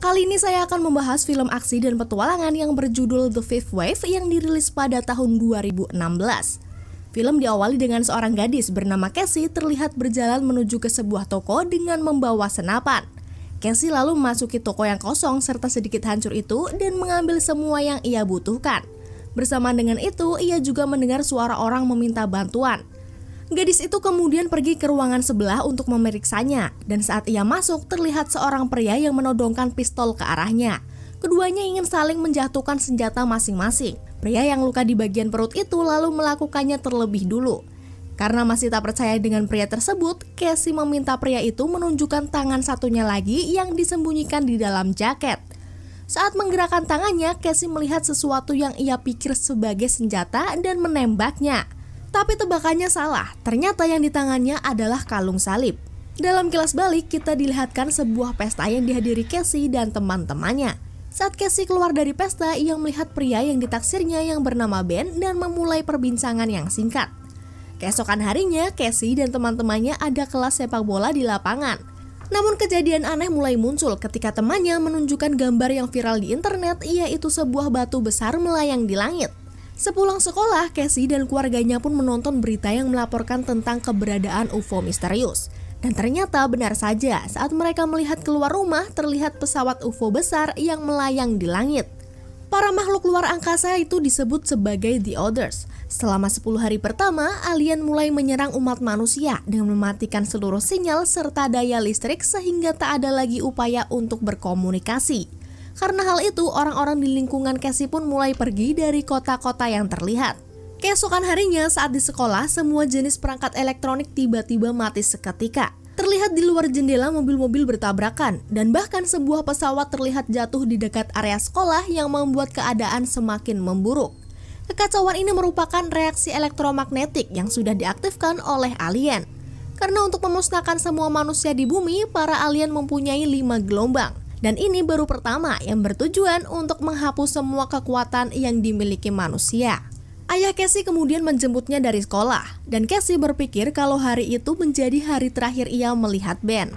Kali ini saya akan membahas film aksi dan petualangan yang berjudul The Fifth Wave yang dirilis pada tahun 2016. Film diawali dengan seorang gadis bernama Cassie terlihat berjalan menuju ke sebuah toko dengan membawa senapan. Cassie lalu memasuki toko yang kosong serta sedikit hancur itu dan mengambil semua yang ia butuhkan. Bersamaan dengan itu, ia juga mendengar suara orang meminta bantuan. Gadis itu kemudian pergi ke ruangan sebelah untuk memeriksanya, dan saat ia masuk terlihat seorang pria yang menodongkan pistol ke arahnya. Keduanya ingin saling menjatuhkan senjata masing-masing. Pria yang luka di bagian perut itu lalu melakukannya terlebih dulu. Karena masih tak percaya dengan pria tersebut, Cassie meminta pria itu menunjukkan tangan satunya lagi yang disembunyikan di dalam jaket. Saat menggerakkan tangannya, Cassie melihat sesuatu yang ia pikir sebagai senjata dan menembaknya. Tapi tebakannya salah, ternyata yang di tangannya adalah kalung salib. Dalam kilas balik, kita dilihatkan sebuah pesta yang dihadiri Cassie dan teman-temannya. Saat Cassie keluar dari pesta, ia melihat pria yang ditaksirnya yang bernama Ben dan memulai perbincangan yang singkat. Keesokan harinya, Cassie dan teman-temannya ada kelas sepak bola di lapangan. Namun kejadian aneh mulai muncul ketika temannya menunjukkan gambar yang viral di internet, yaitu sebuah batu besar melayang di langit. Sepulang sekolah, Cassie dan keluarganya pun menonton berita yang melaporkan tentang keberadaan UFO misterius. Dan ternyata benar saja, saat mereka melihat keluar rumah, terlihat pesawat UFO besar yang melayang di langit. Para makhluk luar angkasa itu disebut sebagai The Others. Selama 10 hari pertama, alien mulai menyerang umat manusia dengan mematikan seluruh sinyal serta daya listrik sehingga tak ada lagi upaya untuk berkomunikasi. Karena hal itu, orang-orang di lingkungan Cassie pun mulai pergi dari kota-kota yang terlihat. Keesokan harinya saat di sekolah, semua jenis perangkat elektronik tiba-tiba mati seketika. Terlihat di luar jendela mobil-mobil bertabrakan, dan bahkan sebuah pesawat terlihat jatuh di dekat area sekolah yang membuat keadaan semakin memburuk. Kekacauan ini merupakan reaksi elektromagnetik yang sudah diaktifkan oleh alien. Karena untuk memusnahkan semua manusia di bumi, para alien mempunyai 5 gelombang. Dan ini baru pertama yang bertujuan untuk menghapus semua kekuatan yang dimiliki manusia. Ayah Cassie kemudian menjemputnya dari sekolah, dan Cassie berpikir kalau hari itu menjadi hari terakhir ia melihat Ben.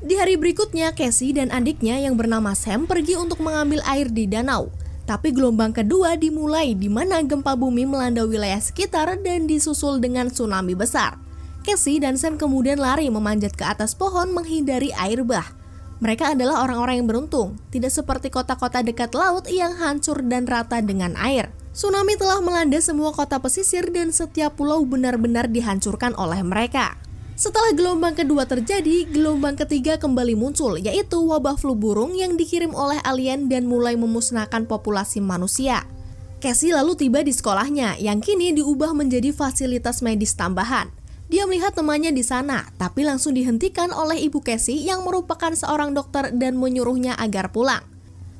Di hari berikutnya, Cassie dan adiknya yang bernama Sam pergi untuk mengambil air di danau. Tapi gelombang kedua dimulai di mana gempa bumi melanda wilayah sekitar dan disusul dengan tsunami besar. Cassie dan Sam kemudian lari memanjat ke atas pohon menghindari air bah. Mereka adalah orang-orang yang beruntung, tidak seperti kota-kota dekat laut yang hancur dan rata dengan air. Tsunami telah melanda semua kota pesisir dan setiap pulau benar-benar dihancurkan oleh mereka. Setelah gelombang kedua terjadi, gelombang ketiga kembali muncul, yaitu wabah flu burung yang dikirim oleh alien dan mulai memusnahkan populasi manusia. Cassie lalu tiba di sekolahnya, yang kini diubah menjadi fasilitas medis tambahan. Dia melihat temannya di sana, tapi langsung dihentikan oleh ibu Cassie yang merupakan seorang dokter dan menyuruhnya agar pulang.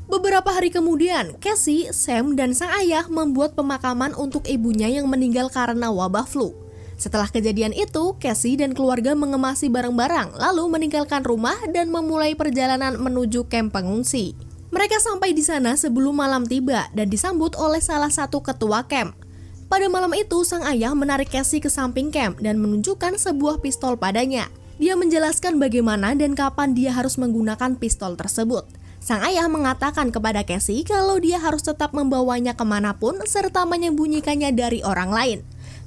Beberapa hari kemudian, Cassie, Sam, dan sang ayah membuat pemakaman untuk ibunya yang meninggal karena wabah flu. Setelah kejadian itu, Cassie dan keluarga mengemasi barang-barang, lalu meninggalkan rumah dan memulai perjalanan menuju kamp pengungsi. Mereka sampai di sana sebelum malam tiba dan disambut oleh salah satu ketua kamp. Pada malam itu, sang ayah menarik Cassie ke samping camp dan menunjukkan sebuah pistol padanya. Dia menjelaskan bagaimana dan kapan dia harus menggunakan pistol tersebut. Sang ayah mengatakan kepada Cassie kalau dia harus tetap membawanya kemanapun serta menyembunyikannya dari orang lain.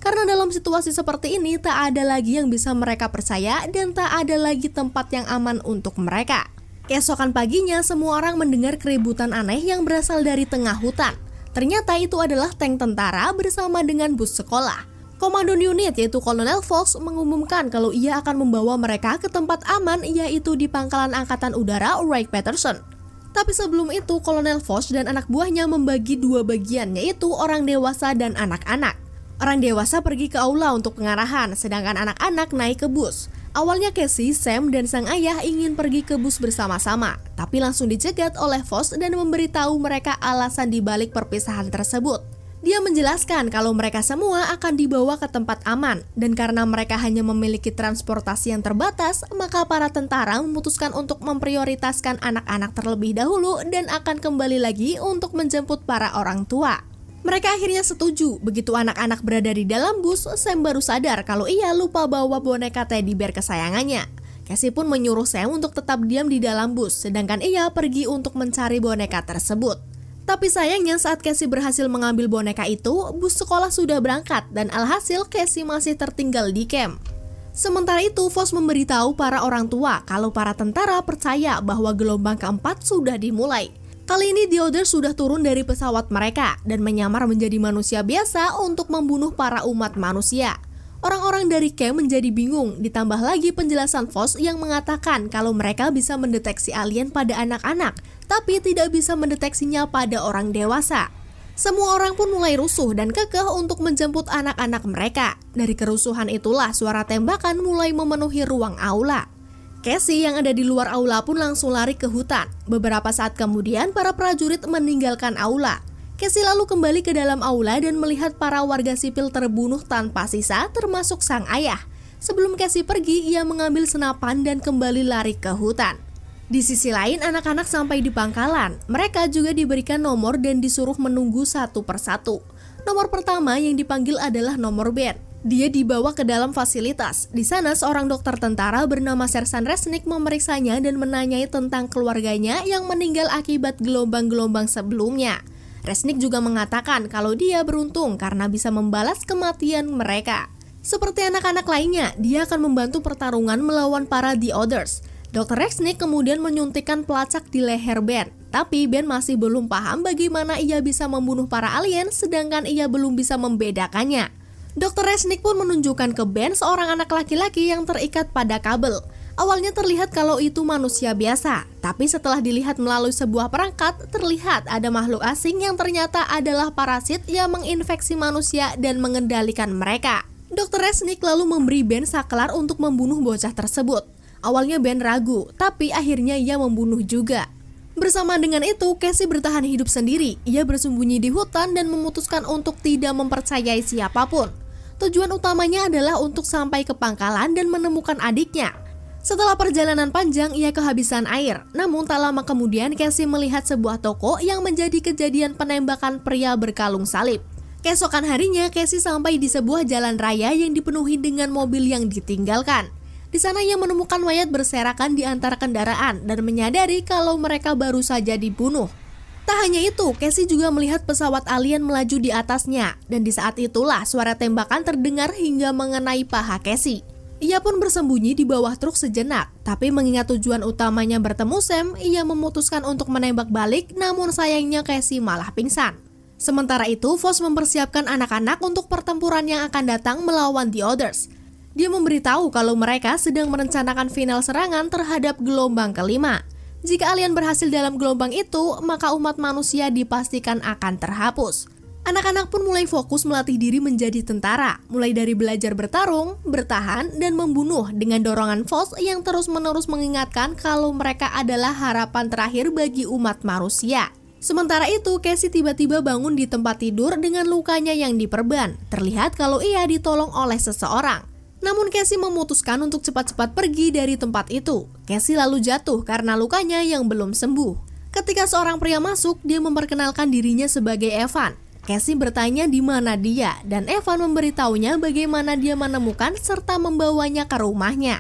Karena dalam situasi seperti ini, tak ada lagi yang bisa mereka percaya dan tak ada lagi tempat yang aman untuk mereka. Keesokan paginya, semua orang mendengar keributan aneh yang berasal dari tengah hutan. Ternyata itu adalah tank tentara bersama dengan bus sekolah. Komando unit yaitu Kolonel Fox mengumumkan kalau ia akan membawa mereka ke tempat aman yaitu di Pangkalan Angkatan Udara Wright-Patterson. Tapi sebelum itu, Kolonel Fox dan anak buahnya membagi 2 bagian yaitu orang dewasa dan anak-anak. Orang dewasa pergi ke aula untuk pengarahan, sedangkan anak-anak naik ke bus. Awalnya Cassie, Sam, dan sang ayah ingin pergi ke bus bersama-sama, tapi langsung dicegat oleh Fox dan memberitahu mereka alasan dibalik perpisahan tersebut. Dia menjelaskan kalau mereka semua akan dibawa ke tempat aman, dan karena mereka hanya memiliki transportasi yang terbatas, maka para tentara memutuskan untuk memprioritaskan anak-anak terlebih dahulu dan akan kembali lagi untuk menjemput para orang tua. Mereka akhirnya setuju. Begitu anak-anak berada di dalam bus, Sam baru sadar kalau ia lupa bawa boneka teddy bear kesayangannya. Casey pun menyuruh Sam untuk tetap diam di dalam bus, sedangkan ia pergi untuk mencari boneka tersebut. Tapi sayangnya saat Casey berhasil mengambil boneka itu, bus sekolah sudah berangkat dan alhasil Casey masih tertinggal di camp. Sementara itu, Fox memberitahu para orang tua kalau para tentara percaya bahwa gelombang keempat sudah dimulai. Kali ini The Others sudah turun dari pesawat mereka dan menyamar menjadi manusia biasa untuk membunuh para umat manusia. Orang-orang dari camp menjadi bingung, ditambah lagi penjelasan Fox yang mengatakan kalau mereka bisa mendeteksi alien pada anak-anak, tapi tidak bisa mendeteksinya pada orang dewasa. Semua orang pun mulai rusuh dan kekeh untuk menjemput anak-anak mereka. Dari kerusuhan itulah suara tembakan mulai memenuhi ruang aula. Casey yang ada di luar aula pun langsung lari ke hutan. Beberapa saat kemudian para prajurit meninggalkan aula. Casey lalu kembali ke dalam aula dan melihat para warga sipil terbunuh tanpa sisa, termasuk sang ayah. Sebelum Casey pergi, ia mengambil senapan dan kembali lari ke hutan. Di sisi lain, anak-anak sampai di pangkalan. Mereka juga diberikan nomor dan disuruh menunggu satu persatu. Nomor pertama yang dipanggil adalah nomor Ben. Dia dibawa ke dalam fasilitas. Di sana seorang dokter tentara bernama Sersan Resnick memeriksanya dan menanyai tentang keluarganya yang meninggal akibat gelombang-gelombang sebelumnya. Resnick juga mengatakan kalau dia beruntung karena bisa membalas kematian mereka. Seperti anak-anak lainnya, dia akan membantu pertarungan melawan para The Others. Dr. Resnick kemudian menyuntikkan pelacak di leher Ben. Tapi Ben masih belum paham bagaimana ia bisa membunuh para alien sedangkan ia belum bisa membedakannya. Dr. Resnick pun menunjukkan ke Ben seorang anak laki-laki yang terikat pada kabel. Awalnya terlihat kalau itu manusia biasa, tapi setelah dilihat melalui sebuah perangkat, terlihat ada makhluk asing yang ternyata adalah parasit yang menginfeksi manusia dan mengendalikan mereka. Dr. Resnick lalu memberi Ben saklar untuk membunuh bocah tersebut. Awalnya Ben ragu, tapi akhirnya ia membunuh juga. Bersama dengan itu, Casey bertahan hidup sendiri. Ia bersembunyi di hutan dan memutuskan untuk tidak mempercayai siapapun. Tujuan utamanya adalah untuk sampai ke pangkalan dan menemukan adiknya. Setelah perjalanan panjang, ia kehabisan air. Namun tak lama kemudian Casey melihat sebuah toko yang menjadi kejadian penembakan pria berkalung salib. Keesokan harinya, Casey sampai di sebuah jalan raya yang dipenuhi dengan mobil yang ditinggalkan. Di sana ia menemukan mayat berserakan di antara kendaraan dan menyadari kalau mereka baru saja dibunuh. Tak hanya itu, Casey juga melihat pesawat alien melaju di atasnya. Dan di saat itulah suara tembakan terdengar hingga mengenai paha Casey. Ia pun bersembunyi di bawah truk sejenak, tapi mengingat tujuan utamanya bertemu Sam, ia memutuskan untuk menembak balik, namun sayangnya Casey malah pingsan. Sementara itu, Fox mempersiapkan anak-anak untuk pertempuran yang akan datang melawan The Others. Dia memberitahu kalau mereka sedang merencanakan final serangan terhadap gelombang kelima. Jika alien berhasil dalam gelombang itu, maka umat manusia dipastikan akan terhapus. Anak-anak pun mulai fokus melatih diri menjadi tentara, mulai dari belajar bertarung, bertahan, dan membunuh dengan dorongan Fox yang terus-menerus mengingatkan kalau mereka adalah harapan terakhir bagi umat manusia. Sementara itu, Casey tiba-tiba bangun di tempat tidur dengan lukanya yang diperban. Terlihat kalau ia ditolong oleh seseorang. Namun Casey memutuskan untuk cepat-cepat pergi dari tempat itu. Casey lalu jatuh karena lukanya yang belum sembuh. Ketika seorang pria masuk, dia memperkenalkan dirinya sebagai Evan. Casey bertanya di mana dia, dan Evan memberitahunya bagaimana dia menemukan serta membawanya ke rumahnya.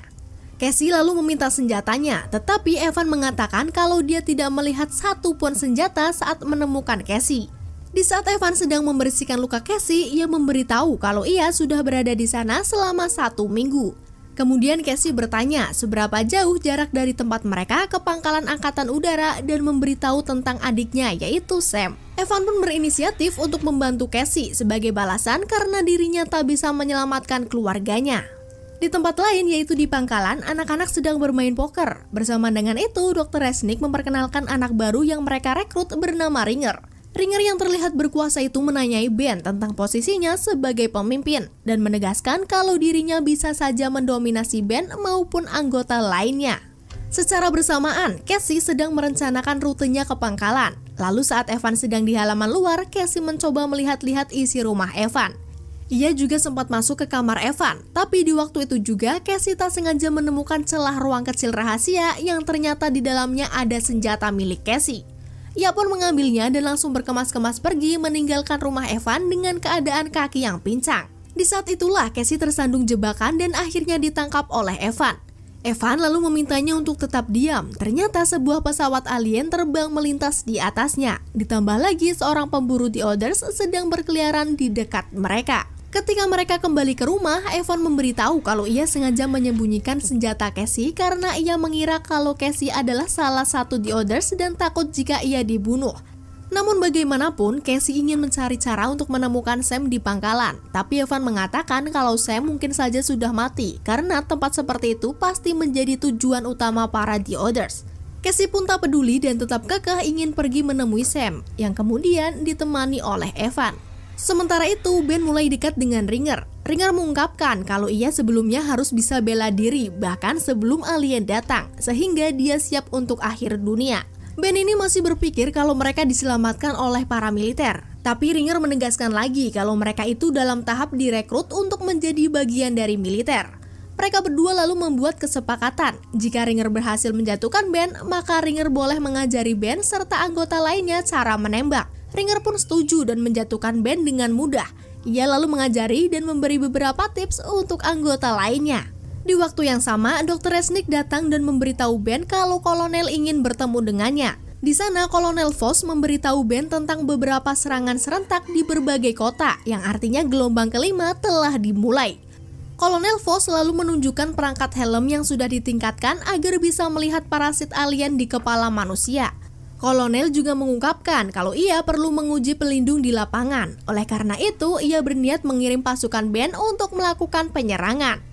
Casey lalu meminta senjatanya, tetapi Evan mengatakan kalau dia tidak melihat satu pun senjata saat menemukan Casey. Di saat Evan sedang membersihkan luka Casey, ia memberitahu kalau ia sudah berada di sana selama 1 minggu. Kemudian Casey bertanya seberapa jauh jarak dari tempat mereka ke pangkalan angkatan udara dan memberitahu tentang adiknya yaitu Sam. Evan pun berinisiatif untuk membantu Casey sebagai balasan karena dirinya tak bisa menyelamatkan keluarganya. Di tempat lain yaitu di pangkalan, anak-anak sedang bermain poker. Bersama dengan itu, Dr. Resnick memperkenalkan anak baru yang mereka rekrut bernama Ringer. Ringer yang terlihat berkuasa itu menanyai Ben tentang posisinya sebagai pemimpin dan menegaskan kalau dirinya bisa saja mendominasi Ben maupun anggota lainnya. Secara bersamaan, Casey sedang merencanakan rutenya ke pangkalan. Lalu saat Evan sedang di halaman luar, Casey mencoba melihat-lihat isi rumah Evan. Ia juga sempat masuk ke kamar Evan, tapi di waktu itu juga Casey tak sengaja menemukan celah ruang kecil rahasia yang ternyata di dalamnya ada senjata milik Casey. Ia pun mengambilnya dan langsung berkemas-kemas pergi meninggalkan rumah Evan dengan keadaan kaki yang pincang. Di saat itulah Casey tersandung jebakan dan akhirnya ditangkap oleh Evan. Evan lalu memintanya untuk tetap diam. Ternyata sebuah pesawat alien terbang melintas di atasnya. Ditambah lagi seorang pemburu The Others sedang berkeliaran di dekat mereka. Ketika mereka kembali ke rumah, Evan memberitahu kalau ia sengaja menyembunyikan senjata Casey karena ia mengira kalau Casey adalah salah satu The Others dan takut jika ia dibunuh. Namun bagaimanapun, Casey ingin mencari cara untuk menemukan Sam di pangkalan. Tapi Evan mengatakan kalau Sam mungkin saja sudah mati karena tempat seperti itu pasti menjadi tujuan utama para The Others. Casey pun tak peduli dan tetap kekeh ingin pergi menemui Sam, yang kemudian ditemani oleh Evan. Sementara itu, Ben mulai dekat dengan Ringer. Ringer mengungkapkan kalau ia sebelumnya harus bisa bela diri, bahkan sebelum alien datang, sehingga dia siap untuk akhir dunia. Ben ini masih berpikir kalau mereka diselamatkan oleh para militer. Tapi Ringer menegaskan lagi kalau mereka itu dalam tahap direkrut untuk menjadi bagian dari militer. Mereka berdua lalu membuat kesepakatan. Jika Ringer berhasil menjatuhkan Ben, maka Ringer boleh mengajari Ben serta anggota lainnya cara menembak. Ringer pun setuju dan menjatuhkan Ben dengan mudah. Ia lalu mengajari dan memberi beberapa tips untuk anggota lainnya. Di waktu yang sama, Dr. Resnick datang dan memberitahu Ben kalau Kolonel ingin bertemu dengannya. Di sana, Kolonel Voss memberitahu Ben tentang beberapa serangan serentak di berbagai kota, yang artinya gelombang kelima telah dimulai. Kolonel Voss lalu menunjukkan perangkat helm yang sudah ditingkatkan agar bisa melihat parasit alien di kepala manusia. Kolonel juga mengungkapkan kalau ia perlu menguji pelindung di lapangan. Oleh karena itu, ia berniat mengirim pasukan Ben untuk melakukan penyerangan.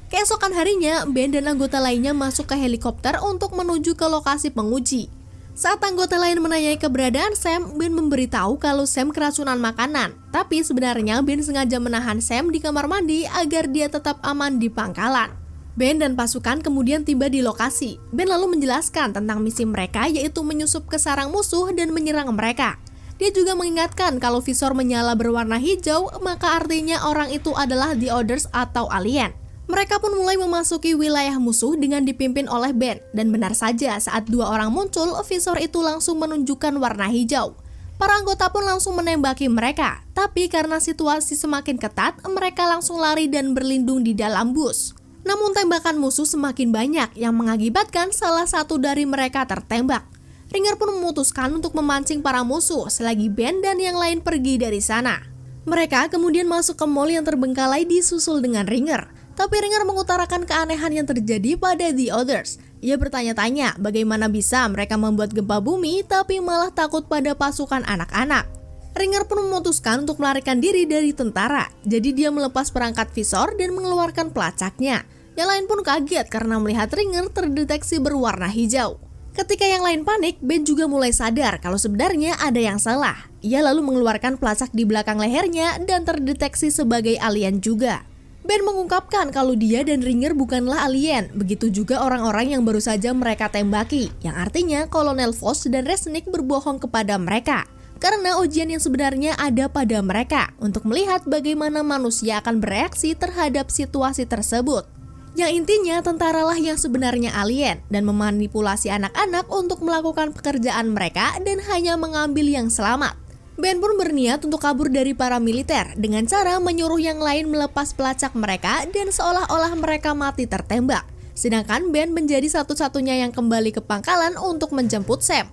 Keesokan harinya, Ben dan anggota lainnya masuk ke helikopter untuk menuju ke lokasi penguji. Saat anggota lain menanyai keberadaan Sam, Ben memberitahu kalau Sam keracunan makanan. Tapi sebenarnya Ben sengaja menahan Sam di kamar mandi agar dia tetap aman di pangkalan. Ben dan pasukan kemudian tiba di lokasi. Ben lalu menjelaskan tentang misi mereka, yaitu menyusup ke sarang musuh dan menyerang mereka. Dia juga mengingatkan kalau visor menyala berwarna hijau, maka artinya orang itu adalah The Others atau alien. Mereka pun mulai memasuki wilayah musuh dengan dipimpin oleh Ben. Dan benar saja, saat dua orang muncul, visor itu langsung menunjukkan warna hijau. Para anggota pun langsung menembaki mereka. Tapi karena situasi semakin ketat, mereka langsung lari dan berlindung di dalam bus. Namun tembakan musuh semakin banyak yang mengakibatkan salah satu dari mereka tertembak. Ringer pun memutuskan untuk memancing para musuh selagi Ben dan yang lain pergi dari sana. Mereka kemudian masuk ke mall yang terbengkalai disusul dengan Ringer. Tapi Ringer mengutarakan keanehan yang terjadi pada The Others. Ia bertanya-tanya bagaimana bisa mereka membuat gempa bumi tapi malah takut pada pasukan anak-anak. Ringer pun memutuskan untuk melarikan diri dari tentara. Jadi dia melepas perangkat visor dan mengeluarkan pelacaknya. Yang lain pun kaget karena melihat Ringer terdeteksi berwarna hijau. Ketika yang lain panik, Ben juga mulai sadar kalau sebenarnya ada yang salah. Ia lalu mengeluarkan pelacak di belakang lehernya dan terdeteksi sebagai alien juga. Ben mengungkapkan kalau dia dan Ringer bukanlah alien, begitu juga orang-orang yang baru saja mereka tembaki, yang artinya Kolonel Voss dan Resnick berbohong kepada mereka. Karena ujian yang sebenarnya ada pada mereka untuk melihat bagaimana manusia akan bereaksi terhadap situasi tersebut. Yang intinya tentaralah yang sebenarnya alien dan memanipulasi anak-anak untuk melakukan pekerjaan mereka dan hanya mengambil yang selamat. Ben pun berniat untuk kabur dari para militer dengan cara menyuruh yang lain melepas pelacak mereka dan seolah-olah mereka mati tertembak. Sedangkan Ben menjadi satu-satunya yang kembali ke pangkalan untuk menjemput Sam.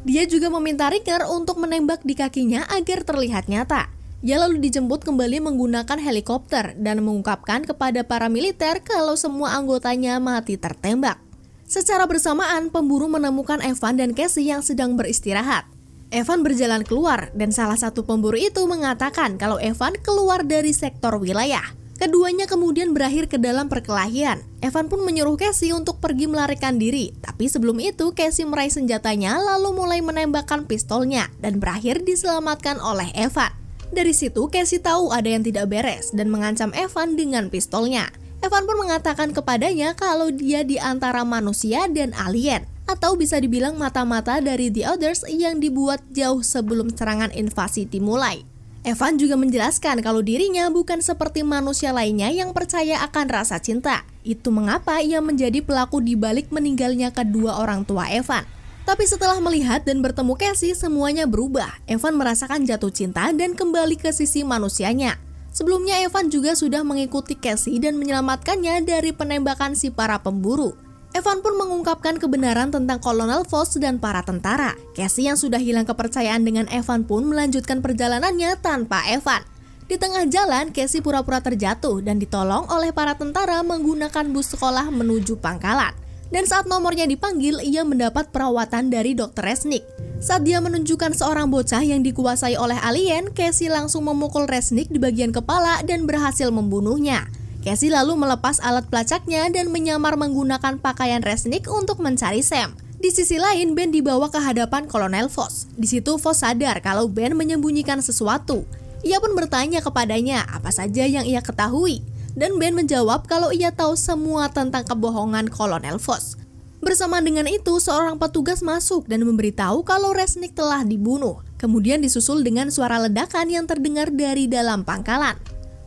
Dia juga meminta Ringer untuk menembak di kakinya agar terlihat nyata. Ia lalu dijemput kembali menggunakan helikopter dan mengungkapkan kepada para militer kalau semua anggotanya mati tertembak. Secara bersamaan, pemburu menemukan Evan dan Casey yang sedang beristirahat. Evan berjalan keluar dan salah satu pemburu itu mengatakan kalau Evan keluar dari sektor wilayah. Keduanya kemudian berakhir ke dalam perkelahian. Evan pun menyuruh Casey untuk pergi melarikan diri. Tapi sebelum itu, Casey meraih senjatanya lalu mulai menembakkan pistolnya dan berakhir diselamatkan oleh Evan. Dari situ, Casey tahu ada yang tidak beres dan mengancam Evan dengan pistolnya. Evan pun mengatakan kepadanya kalau dia di antara manusia dan alien, atau bisa dibilang mata-mata dari The Others yang dibuat jauh sebelum serangan invasi dimulai. Evan juga menjelaskan kalau dirinya bukan seperti manusia lainnya yang percaya akan rasa cinta. Itu mengapa ia menjadi pelaku di balik meninggalnya kedua orang tua Evan. Tapi setelah melihat dan bertemu Casey, semuanya berubah. Evan merasakan jatuh cinta dan kembali ke sisi manusianya. Sebelumnya Evan juga sudah mengikuti Casey dan menyelamatkannya dari penembakan si para pemburu. Evan pun mengungkapkan kebenaran tentang Kolonel Vos dan para tentara. Casey yang sudah hilang kepercayaan dengan Evan pun melanjutkan perjalanannya tanpa Evan. Di tengah jalan, Casey pura-pura terjatuh dan ditolong oleh para tentara menggunakan bus sekolah menuju pangkalan. Dan saat nomornya dipanggil, ia mendapat perawatan dari Dr. Resnick. Saat dia menunjukkan seorang bocah yang dikuasai oleh alien, Casey langsung memukul Resnick di bagian kepala dan berhasil membunuhnya. Casey lalu melepas alat pelacaknya dan menyamar menggunakan pakaian Resnick untuk mencari Sam. Di sisi lain, Ben dibawa ke hadapan Kolonel Vos. Di situ Vos sadar kalau Ben menyembunyikan sesuatu. Ia pun bertanya kepadanya apa saja yang ia ketahui. Dan Ben menjawab kalau ia tahu semua tentang kebohongan Kolonel Vos. Bersama dengan itu, seorang petugas masuk dan memberitahu kalau Resnick telah dibunuh. Kemudian disusul dengan suara ledakan yang terdengar dari dalam pangkalan.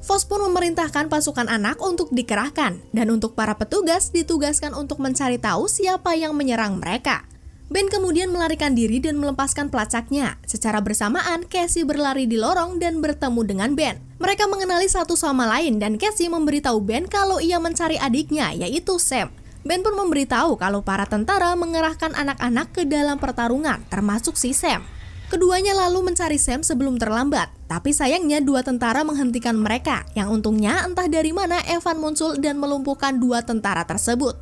Vos pun memerintahkan pasukan anak untuk dikerahkan, dan untuk para petugas ditugaskan untuk mencari tahu siapa yang menyerang mereka. Ben kemudian melarikan diri dan melepaskan pelacaknya. Secara bersamaan, Casey berlari di lorong dan bertemu dengan Ben. Mereka mengenali satu sama lain dan Casey memberitahu Ben kalau ia mencari adiknya, yaitu Sam. Ben pun memberitahu kalau para tentara mengerahkan anak-anak ke dalam pertarungan, termasuk si Sam. Keduanya lalu mencari Sam sebelum terlambat, tapi sayangnya dua tentara menghentikan mereka, yang untungnya entah dari mana Evan muncul dan melumpuhkan dua tentara tersebut.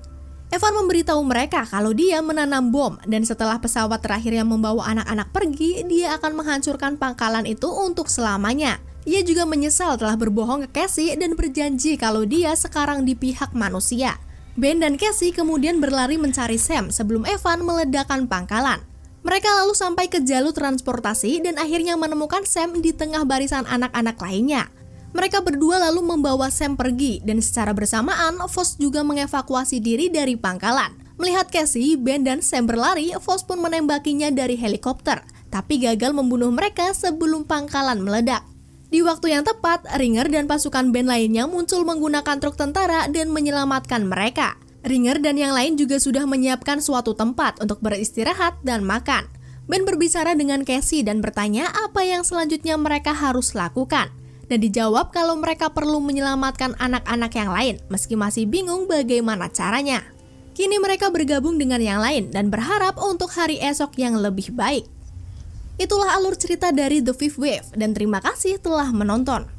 Evan memberitahu mereka kalau dia menanam bom, dan setelah pesawat terakhir yang membawa anak-anak pergi, dia akan menghancurkan pangkalan itu untuk selamanya. Ia juga menyesal telah berbohong ke Casey dan berjanji kalau dia sekarang di pihak manusia. Ben dan Casey kemudian berlari mencari Sam sebelum Evan meledakkan pangkalan. Mereka lalu sampai ke jalur transportasi dan akhirnya menemukan Sam di tengah barisan anak-anak lainnya. Mereka berdua lalu membawa Sam pergi dan secara bersamaan Vos juga mengevakuasi diri dari pangkalan. Melihat Casey, Ben dan Sam berlari, Vos pun menembakinya dari helikopter, tapi gagal membunuh mereka sebelum pangkalan meledak. Di waktu yang tepat, Ringer dan pasukan Ben lainnya muncul menggunakan truk tentara dan menyelamatkan mereka. Ringer dan yang lain juga sudah menyiapkan suatu tempat untuk beristirahat dan makan. Ben berbicara dengan Casey dan bertanya apa yang selanjutnya mereka harus lakukan. Dan dijawab kalau mereka perlu menyelamatkan anak-anak yang lain, meski masih bingung bagaimana caranya. Kini mereka bergabung dengan yang lain dan berharap untuk hari esok yang lebih baik. Itulah alur cerita dari The Fifth Wave dan terima kasih telah menonton.